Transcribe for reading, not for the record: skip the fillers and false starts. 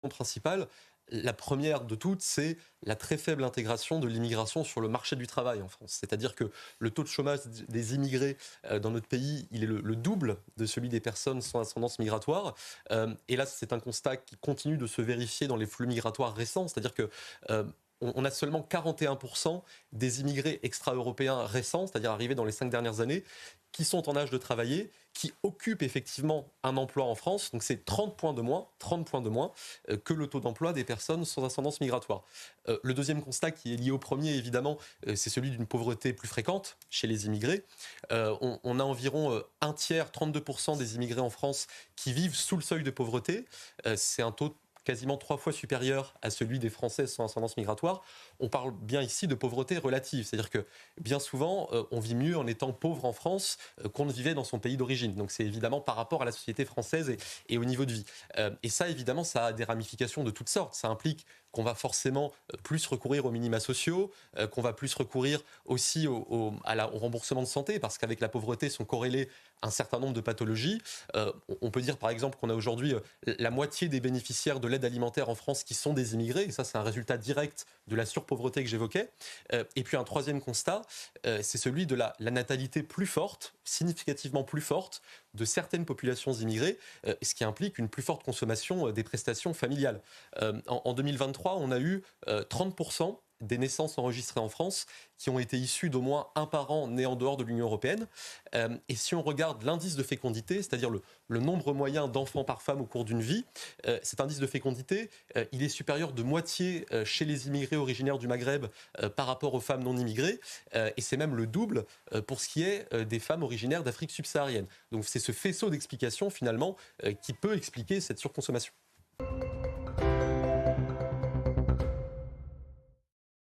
principales. La première de toutes, c'est la très faible intégration de l'immigration sur le marché du travail en France. C'est-à-dire que le taux de chômage des immigrés dans notre pays, il est le double de celui des personnes sans ascendance migratoire. Et là, c'est un constat qui continue de se vérifier dans les flux migratoires récents. C'est-à-dire que on a seulement 41% des immigrés extra-européens récents, c'est-à-dire arrivés dans les 5 dernières années, qui sont en âge de travailler, qui occupent effectivement un emploi en France. Donc c'est 30 points de moins, 30 points de moins que le taux d'emploi des personnes sans ascendance migratoire. Le deuxième constat qui est lié au premier, évidemment, c'est celui d'une pauvreté plus fréquente chez les immigrés. On a environ un tiers, 32% des immigrés en France qui vivent sous le seuil de pauvreté. C'est un taux quasiment 3 fois supérieur à celui des Français sans ascendance migratoire. On parle bien ici de pauvreté relative, c'est-à-dire que bien souvent, on vit mieux en étant pauvre en France qu'on ne vivait dans son pays d'origine. Donc c'est évidemment par rapport à la société française et au niveau de vie. Et ça, évidemment, ça a des ramifications de toutes sortes. Ça implique qu'on va forcément plus recourir aux minima sociaux, qu'on va plus recourir aussi au remboursement de santé, parce qu'avec la pauvreté sont corrélés un certain nombre de pathologies. On peut dire par exemple qu'on a aujourd'hui la moitié des bénéficiaires de l'aide alimentaire en France qui sont des immigrés, et ça c'est un résultat direct de la surpauvreté que j'évoquais. Et puis un troisième constat, c'est celui de la natalité plus forte, significativement plus forte, de certaines populations immigrées, ce qui implique une plus forte consommation des prestations familiales. En 2023, on a eu 30% des naissances enregistrées en France qui ont été issues d'au moins un parent né en dehors de l'Union européenne. Et si on regarde l'indice de fécondité, c'est-à-dire le nombre moyen d'enfants par femme au cours d'une vie, cet indice de fécondité, il est supérieur de moitié chez les immigrés originaires du Maghreb par rapport aux femmes non immigrées, et c'est même le double pour ce qui est des femmes originaires d'Afrique subsaharienne. Donc c'est ce faisceau d'explications finalement qui peut expliquer cette surconsommation.